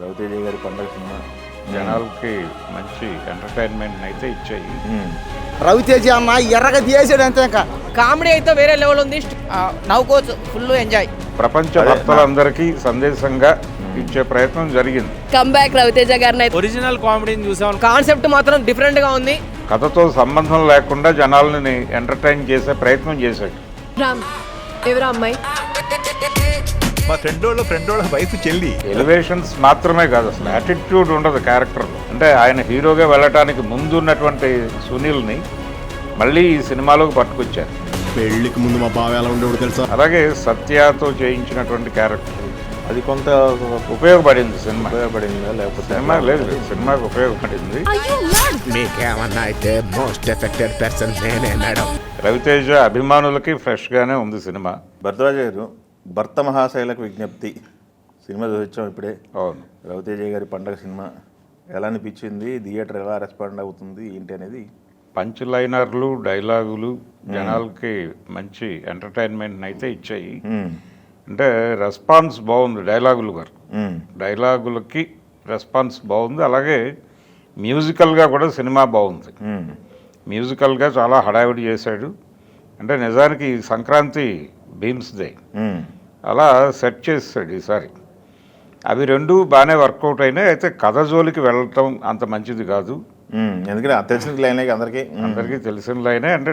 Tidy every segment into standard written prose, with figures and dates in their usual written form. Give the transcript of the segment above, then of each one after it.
రవితేజ గారి పండగ సినిమా జనాలకి మంచి ఎంటర్టైన్మెంట్ అయితే ఇచ్చాయి. రవితేజ అన్న ఎర్రగా తీసాడు అంతే. ఇంకా కామెడీ అయితే వేరే లెవెల్ ఉంది. నవ్వుకోవచ్చు, ఫుల్ ఎంజాయ్. ప్రపంచ భక్తులందరికీ సందేశంగా ఇచ్చే ప్రయత్నం జరిగింది. కంబ్యాక్ రవితేజ గారిని ఒరిజినల్ కామెడీని చూసాం. కాన్సెప్ట్ మాత్రం డిఫరెంట్ గా ఉంది. కథతో సంబంధం లేకుండా జనాలని ఎంటర్టైన్ చేసే ప్రయత్నం చేశాడు. రామ్ ఎవరా అమ్మాయి? మా ఫ్రెండ్ వాళ్ళ వైఫ్ చెల్లి. ఎలివేషన్స్ మాత్రమే కాదు, అసలు యాటిట్యూడ్ ఉండదు క్యారెక్టర్లో. అంటే ఆయన హీరోగా వెళ్ళటానికి ముందు ఉన్నటువంటి సునీల్ని మళ్ళీ ఈ సినిమాలోకి పట్టుకొచ్చారు. పెళ్లికి ముందు మా బావ ఎలా ఉండేవాడు తెలుసా? అలాగే సత్యతో చేయించినటువంటి క్యారెక్టర్ అది కొంత ఉపయోగపడింది సినిమా. ఉపయోగపడిందా లేకపోతే సినిమా లేదు, సినిమాకి ఉపయోగపడింది. మీకేమన్నా అయితే మోస్ట్ ఎఫెక్టెడ్ పర్సన్ నేనే మేడం. రవితేజ అభిమానులకి ఫ్రెష్గానే ఉంది సినిమా. భరద్వాజ గారు, భర్త మహాశైలకు విజ్ఞప్తి సినిమా చూసొచ్చాం ఇప్పుడే. అవును, రవితేజ గారి పండగ సినిమా ఎలా అనిపించింది, థియేటర్ ఎలా రెస్పాండ్ అవుతుంది ఏంటి అనేది. పంచ్ లైనర్లు, డైలాగులు జనాలకి మంచి ఎంటర్టైన్మెంట్ అయితే ఇచ్చాయి. అంటే రెస్పాన్స్ బాగుంది డైలాగులు గారు. డైలాగులకి రెస్పాన్స్ బాగుంది. అలాగే మ్యూజికల్గా కూడా సినిమా బాగుంది. మ్యూజికల్గా చాలా హడావిడి చేశాడు. అంటే నిజానికి సంక్రాంతి భీమ్స్ డే అలా సెట్ చేస్తాడు ఈసారి. అవి రెండు బాగానే వర్కౌట్ అయినాయి. అయితే కథ జోలికి వెళ్ళటం అంత మంచిది కాదు. ఎందుకంటే తెలిసిన లైనే అందరికీ తెలిసిన లైనే. అంటే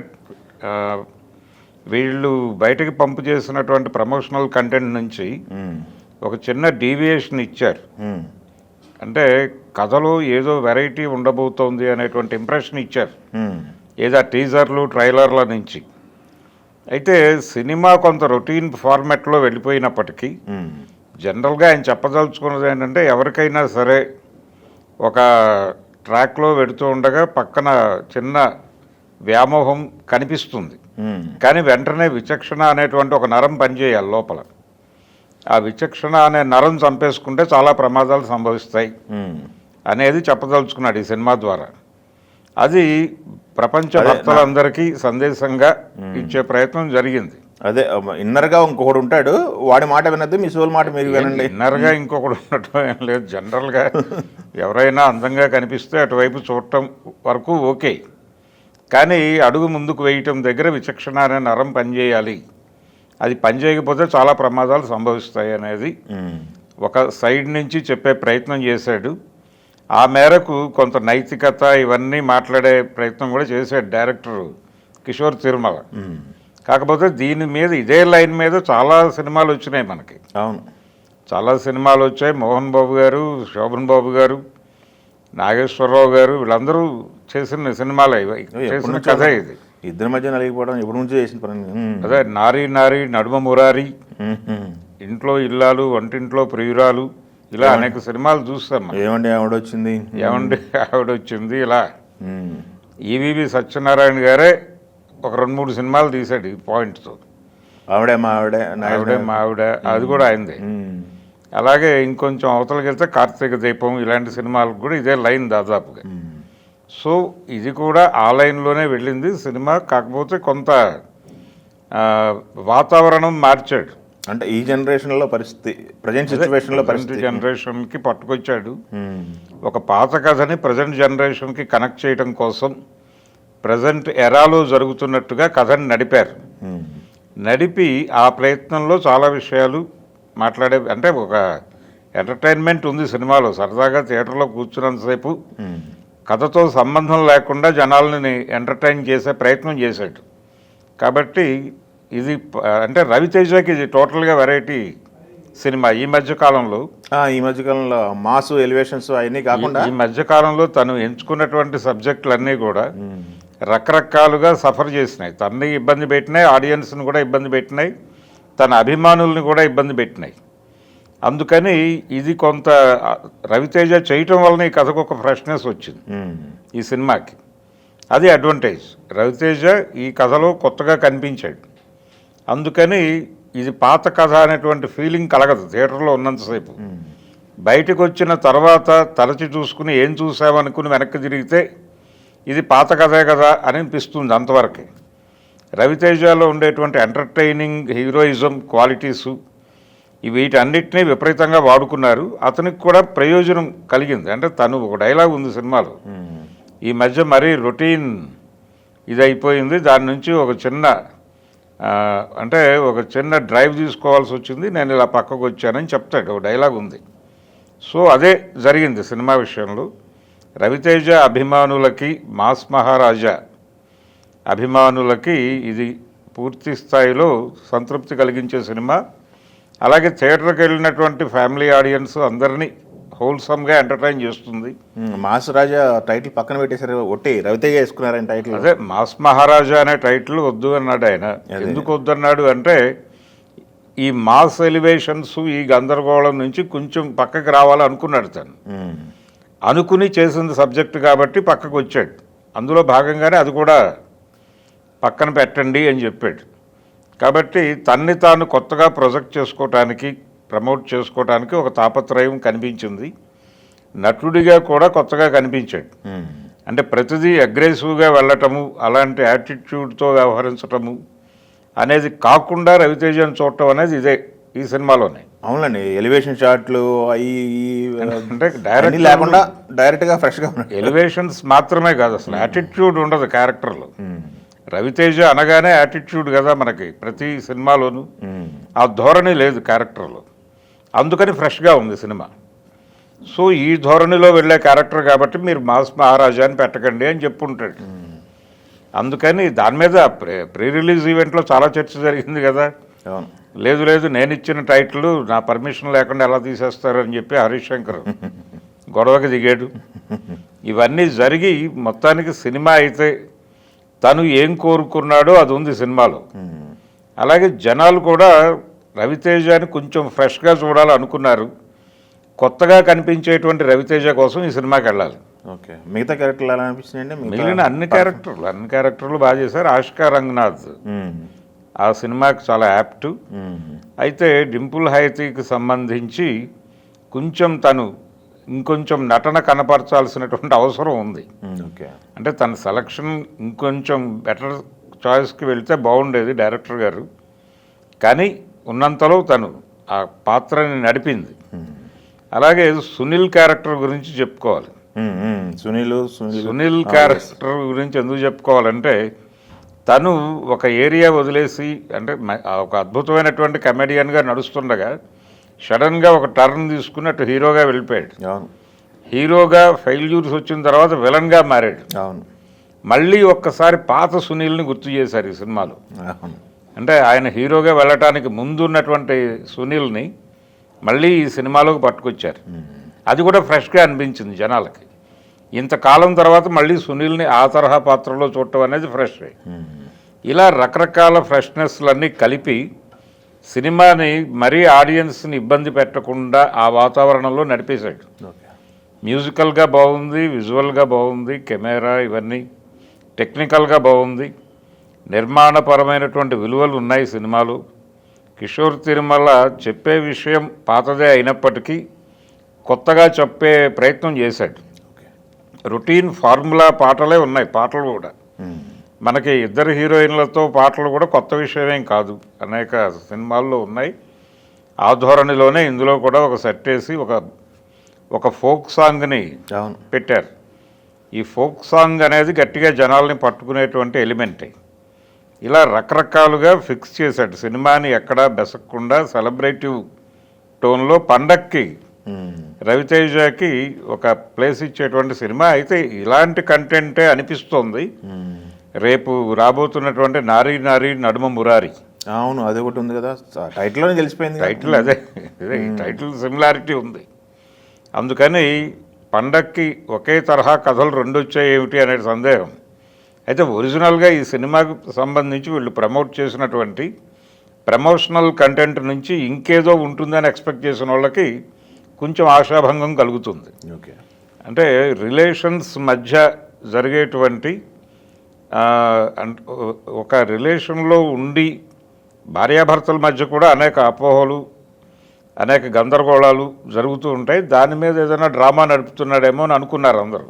వీళ్ళు బయటకి పంపు చేసినటువంటి ప్రమోషనల్ కంటెంట్ నుంచి ఒక చిన్న డీవియేషన్ ఇచ్చారు. అంటే కథలో ఏదో వెరైటీ ఉండబోతోంది అనేటువంటి ఇంప్రెషన్ ఇచ్చారు, ఏదో టీజర్లు ట్రైలర్ల నుంచి. అయితే సినిమా కొంత రొటీన్ ఫార్మాట్లో వెళ్ళిపోయినప్పటికీ జనరల్గా ఆయన చెప్పదలుచుకున్నది ఏంటంటే, ఎవరికైనా సరే ఒక ట్రాక్లో వెడుతూ ఉండగా పక్కన చిన్న వ్యామోహం కనిపిస్తుంది, కానీ వెంటనే విచక్షణ అనేటువంటి ఒక నరం పనిచేయాలి లోపల. ఆ విచక్షణ అనే నరం చంపేసుకుంటే చాలా ప్రమాదాలు సంభవిస్తాయి అనేది చెప్పదలుచుకున్నాడు ఈ సినిమా ద్వారా. అది ప్రపంచ భక్తులందరికీ సందేశంగా ఇచ్చే ప్రయత్నం జరిగింది. అదే ఇన్నర్గా ఇంకొకడు ఉంటాడు, వాడి మాట వినద్దు, మీ సోల్ మాట మీరు వినండి. ఇన్నర్గా ఇంకొకడు ఉండటం ఏం లేదు. జనరల్గా ఎవరైనా అందంగా కనిపిస్తే అటువైపు చూడటం వరకు ఓకే, కానీ అడుగు ముందుకు వేయటం దగ్గర విచక్షణ అనే నరం పనిచేయాలి. అది పనిచేయకపోతే చాలా ప్రమాదాలు సంభవిస్తాయి అనేది ఒక సైడ్ నుంచి చెప్పే ప్రయత్నం చేశాడు. ఆ మేరకు కొంత నైతికత ఇవన్నీ మాట్లాడే ప్రయత్నం కూడా చేశాడు డైరెక్టర్ కిషోర్ తిరుమల. కాకపోతే దీని మీద ఇదే లైన్ మీద చాలా సినిమాలు వచ్చినాయి మనకి. అవును, చాలా సినిమాలు వచ్చాయి. మోహన్ బాబు గారు, శోభన్ బాబు గారు, నాగేశ్వరరావు గారు వీళ్ళందరూ చేసిన సినిమాలే, చేసిన కథ ఇది. ఇద్దరి మధ్య నలిగిపోవడం ఎప్పటి నుంచో చేసిన పని. అదే నారీ నారీ నడుమ మురారి, ఇంట్లో ఇల్లాలు, వంటింట్లో ప్రియురాలు, ఇలా అనేక సినిమాలు చూస్తాం. ఏమండి ఆవిడొచ్చింది, ఏమండి ఆవిడొచ్చింది, ఇలా ఈవీవి సత్యనారాయణ గారే ఒక 2-3 సినిమాలు తీశాడు ఈ పాయింట్తో. ఆవిడే మా ఆవిడ అది కూడా అయింది. అలాగే ఇంకొంచెం అవతలకి వెళ్తే కార్తీక దీపం ఇలాంటి సినిమాలకు కూడా ఇదే లైన్ దాదాపుగా. సో ఇది కూడా ఆ లైన్లోనే వెళ్ళింది సినిమా. కాకపోతే కొంత వాతావరణం మార్చాడు. అంటే ఈ జనరేషన్లో పరిస్థితి, ప్రజెంట్ సిచ్యువేషన్లో పరిస్థితి జనరేషన్కి పట్టుకొచ్చాడు. ఒక పాత కథని ప్రజెంట్ జనరేషన్కి కనెక్ట్ చేయడం కోసం ప్రజెంట్ ఎరాలో జరుగుతున్నట్టుగా కథని నడిపారు. నడిపి ఆ ప్రయత్నంలో చాలా విషయాలు మాట్లాడే, అంటే ఒక ఎంటర్టైన్మెంట్ ఉంది సినిమాలో. సరదాగా థియేటర్లో కూర్చున్నంతసేపు కథతో సంబంధం లేకుండా జనాలని ఎంటర్టైన్ చేసే ప్రయత్నం చేశాడు. కాబట్టి ఇది అంటే రవితేజకి ఇది టోటల్గా వెరైటీ సినిమా. ఈ మధ్యకాలంలో మాస్ ఎలివేషన్స్ అవన్నీ కాకుండా ఈ మధ్యకాలంలో తను ఎంచుకున్నటువంటి సబ్జెక్టులన్నీ కూడా రకరకాలుగా సఫర్ చేసినాయి. తనని ఇబ్బంది పెట్టినాయి, ఆడియన్స్ని కూడా ఇబ్బంది పెట్టినాయి, తన అభిమానుల్ని కూడా ఇబ్బంది పెట్టినాయి. అందుకని ఇది కొంత రవితేజ చేయటం వలన ఈ కథకు ఒక ఫ్రెష్నెస్ వచ్చింది ఈ సినిమాకి. అది అడ్వాంటేజ్. రవితేజ ఈ కథలో కొత్తగా కనిపించాడు. అందుకని ఇది పాత కథ అనేటువంటి ఫీలింగ్ కలగదు థియేటర్లో ఉన్నంతసేపు. బయటకు వచ్చిన తర్వాత తలచి చూసుకుని ఏం చూసామనుకుని వెనక్కి తిరిగితే ఇది పాత కథే కదా అని అనిపిస్తుంది అంతవరకే. రవితేజలో ఉండేటువంటి ఎంటర్టైనింగ్ హీరోయిజం క్వాలిటీసు, వీటన్నిటినీ విపరీతంగా వాడుకున్నారు. అతనికి కూడా ప్రయోజనం కలిగింది. అంటే తను ఒక డైలాగ్ ఉంది సినిమాలో, ఈ మధ్య మరీ రొటీన్ ఇది అయిపోయింది, దాని నుంచి ఒక చిన్న అంటే ఒక చిన్న డ్రైవ్ తీసుకోవాల్సి వచ్చింది, నేను ఇలా పక్కకు వచ్చానని చెప్తాడు, ఒక డైలాగ్ ఉంది. సో అదే జరిగింది సినిమా విషయంలో. రవితేజ అభిమానులకి, మాస్ మహారాజా అభిమానులకి ఇది పూర్తి స్థాయిలో సంతృప్తి కలిగించే సినిమా. అలాగే థియేటర్కి వెళ్ళినటువంటి ఫ్యామిలీ ఆడియన్స్ అందరినీ హోల్సమ్గా ఎంటర్టైన్ చేస్తుంది. మాస్ రాజా టైటిల్ పక్కన పెట్టేశారు, ఒట్టి రవితేజ వేసుకున్నారని టైటిల్. అదే మాస్ మహారాజా అనే టైటిల్ వద్దు అన్నాడు ఆయన. ఎందుకు వద్దన్నాడు అంటే ఈ మాస్ ఎలివేషన్స్, ఈ గందరగోళం నుంచి కొంచెం పక్కకి రావాలనుకున్నాడు తను. అనుకుని చేసిన సబ్జెక్ట్ కాబట్టి పక్కకు వచ్చాడు. అందులో భాగంగానే అది కూడా పక్కన పెట్టండి అని చెప్పాడు. కాబట్టి తన్ని తాను కొత్తగా ప్రొజెక్ట్ చేసుకోవటానికి, ప్రమోట్ చేసుకోవటానికి ఒక తాపత్రయం కనిపించింది. నటుడిగా కూడా కొత్తగా కనిపించాడు. అంటే ప్రతిదీ అగ్రెసివ్గా వెళ్ళటము, అలాంటి యాటిట్యూడ్తో వ్యవహరించటము అనేది కాకుండా రవితేజను చూడటం అనేది ఇదే ఈ సినిమాలోనే. అవునండి, ఎలివేషన్ షాట్లు అవి అంటే డైరెక్ట్ లేకుండా డైరెక్ట్గా ఫ్రెష్గా ఉన్నాడు. ఎలివేషన్స్ మాత్రమే కాదు, అసలు యాటిట్యూడ్ ఉండదు క్యారెక్టర్లో. రవితేజ అనగానే యాటిట్యూడ్ కదా మనకి ప్రతి సినిమాలోనూ. ఆ ధోరణి లేదు క్యారెక్టర్లో, అందుకని ఫ్రెష్గా ఉంది సినిమా. సో ఈ ధోరణిలో వెళ్ళే క్యారెక్టర్ కాబట్టి మీరు మాస్ మహారాజా అని పెట్టకండి అని చెప్పుంటాడు. అందుకని దాని మీద ప్రీ రిలీజ్ ఈవెంట్లో చాలా చర్చ జరిగింది కదా. లేదు లేదు, నేను ఇచ్చిన టైటిల్ నా పర్మిషన్ లేకుండా ఎలా తీసేస్తారని చెప్పి హరీష్ శంకర్ గొడవకి దిగాడు. ఇవన్నీ జరిగి మొత్తానికి సినిమా అయితే తను ఏం కోరుకున్నాడో అది ఉంది సినిమాలో. అలాగే జనాలు కూడా రవితేజని కొంచెం ఫ్రెష్గా చూడాలనుకున్నారు. కొత్తగా కనిపించేటువంటి రవితేజ కోసం ఈ సినిమాకి వెళ్ళాలి. ఓకే, మిగతా క్యారెక్టర్లు ఎలా అనిపిస్తున్నాయండి? మిగిలిన అన్ని క్యారెక్టర్లు బాగా చేశారు. ఆష్కా రంగనాథ్ ఆ సినిమాకి చాలా యాప్ట్. అయితే డింపుల్ హైతీకి సంబంధించి కొంచెం తను ఇంకొంచెం నటన కనపరచాల్సినటువంటి అవసరం ఉంది. అంటే తన సెలక్షన్ ఇంకొంచెం బెటర్ చాయిస్కి వెళ్తే బాగుండేది డైరెక్టర్ గారు. కానీ ఉన్నంతలో తను ఆ పాత్రని నడిపింది. అలాగే సునీల్ క్యారెక్టర్ గురించి చెప్పుకోవాలి. సునీల్ క్యారెక్టర్ గురించి ఎందుకు చెప్పుకోవాలంటే తను ఒక ఏరియా వదిలేసి, అంటే ఒక అద్భుతమైనటువంటి కమెడియన్గా నడుస్తుండగా సడన్గా ఒక టర్న్ తీసుకుని అటు హీరోగా వెళ్ళిపోయాడు. హీరోగా ఫెయిల్యూర్స్ వచ్చిన తర్వాత విలన్గా మారాడు. మళ్ళీ ఒక్కసారి పాత సునీల్ని గుర్తు చేశారు ఈ సినిమాలో. అంటే ఆయన హీరోగా వెళ్ళటానికి ముందు ఉన్నటువంటి సునీల్ని మళ్ళీ ఈ సినిమాలోకి పట్టుకొచ్చారు. అది కూడా ఫ్రెష్గా అనిపించింది జనాలకి. ఇంతకాలం తర్వాత మళ్ళీ సునీల్ని ఆ తరహా పాత్రలో చూడటం అనేది ఫ్రెష్. ఇలా రకరకాల ఫ్రెష్నెస్లన్నీ కలిపి సినిమాని మరీ ఆడియన్స్ని ఇబ్బంది పెట్టకుండా ఆ వాతావరణంలో నడిపేశాడు. మ్యూజికల్గా బాగుంది, విజువల్గా బాగుంది, కెమెరా ఇవన్నీ టెక్నికల్గా బాగుంది, నిర్మాణపరమైనటువంటి విలువలు ఉన్నాయి సినిమాలో. కిషోర్ తిరుమల చెప్పే విషయం పాతదే అయినప్పటికీ కొత్తగా చెప్పే ప్రయత్నం చేశాడు. రొటీన్ ఫార్ములా పాటలే ఉన్నాయి. పాటలు కూడా మనకి ఇద్దరు హీరోయిన్లతో పాటలు కూడా కొత్త విషయమేం కాదు, అనేక సినిమాల్లో ఉన్నాయి. ఆ ధోరణిలోనే ఇందులో కూడా ఒక సెట్ వేసి ఒక ఫోక్ సాంగ్ని పెట్టారు. ఈ ఫోక్ సాంగ్ అనేది గట్టిగా జనాల్ని పట్టుకునేటువంటి ఎలిమెంటే. ఇలా రకరకాలుగా ఫిక్స్ చేశాడు సినిమాని, ఎక్కడా బెసక్కుండా సెలబ్రేటివ్ టోన్లో పండక్కి రవితేజకి ఒక ప్లేస్ ఇచ్చేటువంటి సినిమా. అయితే ఇలాంటి కంటెంటే అనిపిస్తోంది రేపు రాబోతున్నటువంటి నారీ నారీ నడుమ మురారి. అవును, అది ఒకటి ఉంది కదా, టైటిల్లోనే తెలిసిపోయింది. టైటిల్ అదే టైటిల్ సిమిలారిటీ ఉంది. అందుకని పండక్కి ఒకే తరహా కథలు రెండు వచ్చాయి ఏమిటి అనే సందేహం. అయితే ఒరిజినల్గా ఈ సినిమాకు సంబంధించి వీళ్ళు ప్రమోట్ చేసినటువంటి ప్రమోషనల్ కంటెంట్ నుంచి ఇంకేదో ఉంటుందని ఎక్స్పెక్ట్ చేసిన వాళ్ళకి కొంచెం ఆశాభంగం కలుగుతుంది. అంటే రిలేషన్స్ మధ్య జరిగేటువంటి ఒక రిలేషన్లో ఉండి భార్యాభర్తల మధ్య కూడా అనేక అపోహలు, అనేక గందరగోళాలు జరుగుతూ ఉంటాయి. దాని మీద ఏదైనా డ్రామా నడుపుతున్నాడేమో అని అనుకున్నారు అందరూ.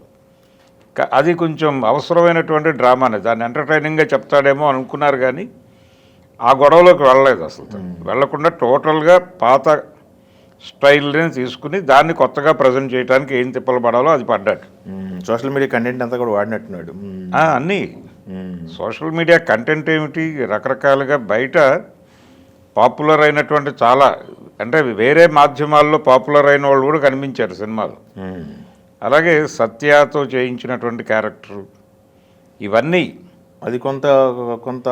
అది కొంచెం అవసరమైనటువంటి డ్రామానే, దాన్ని ఎంటర్టైనింగ్గా చెప్తాడేమో అనుకున్నారు. కానీ ఆ గొడవలోకి వెళ్ళలేదు అసలు. వెళ్లకుండా టోటల్గా పాత స్టైల్ని తీసుకుని దాన్ని కొత్తగా ప్రజెంట్ చేయడానికి ఏం తిప్పలు పడాలో అది పడ్డాడు. సోషల్ మీడియా కంటెంట్ అంతా కూడా వాడినట్టున్నాడు. అన్నీ సోషల్ మీడియా కంటెంట్ ఏమిటి, రకరకాలుగా బయట పాపులర్ అయినటువంటి చాలా, అంటే వేరే మాధ్యమాల్లో పాపులర్ అయిన వాళ్ళు కూడా కనిపించారు సినిమాలు. అలాగే సత్యతో చేయించినటువంటి క్యారెక్టర్, ఇవన్నీ అది కొంత కొంత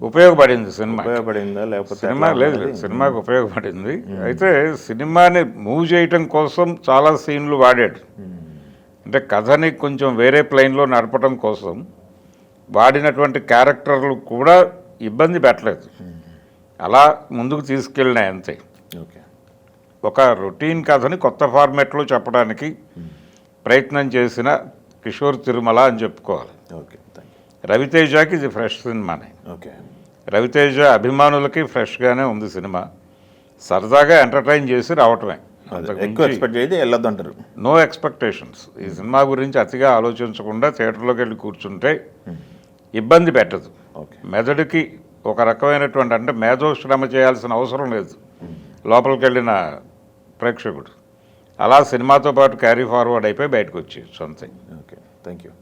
ఉపయోగపడింది సినిమా. ఉపయోగపడిందా లేకపోతే సినిమా లేదు, సినిమాకి ఉపయోగపడింది. అయితే సినిమాని మూవ్ చేయటం కోసం చాలా సీన్లు వాడాడు. అంటే కథని కొంచెం వేరే ప్లైన్లో నడపడం కోసం వాడినటువంటి క్యారెక్టర్లు కూడా ఇబ్బంది పెట్టలేదు, అలా ముందుకు తీసుకెళ్ళినాయి అంతే. ఓకే, ఒక రొటీన్ కథని కొత్త ఫార్మాట్లో చెప్పడానికి ప్రయత్నం చేసిన కిషోర్ తిరుమల అని చెప్పుకోవాలి. Okay, thank you. రవితేజకి ఇది ఫ్రెష్ సినిమానే. ఓకే, రవితేజ అభిమానులకి ఫ్రెష్గానే ఉంది సినిమా. సరదాగా ఎంటర్టైన్ చేసి రావటమే, ఎక్కువ ఎక్స్పెక్ట్ చేస్తే వెళ్ళొద్దు అంటారు. No expectations. ఈ సినిమా గురించి అతిగా ఆలోచించకుండా థియేటర్లోకి వెళ్ళి కూర్చుంటే ఇబ్బంది పెట్టదు. ఓకే, మెదడుకి ఒక రకమైనటువంటి, అంటే మేధో శ్రమ చేయాల్సిన అవసరం లేదు లోపలికి వెళ్ళిన ప్రేక్షకుడు. అలా సినిమాతో పాటు క్యారీ ఫార్వర్డ్ అయిపోయి బయటకు వచ్చేయచ్చు అంతే. Okay, thank you.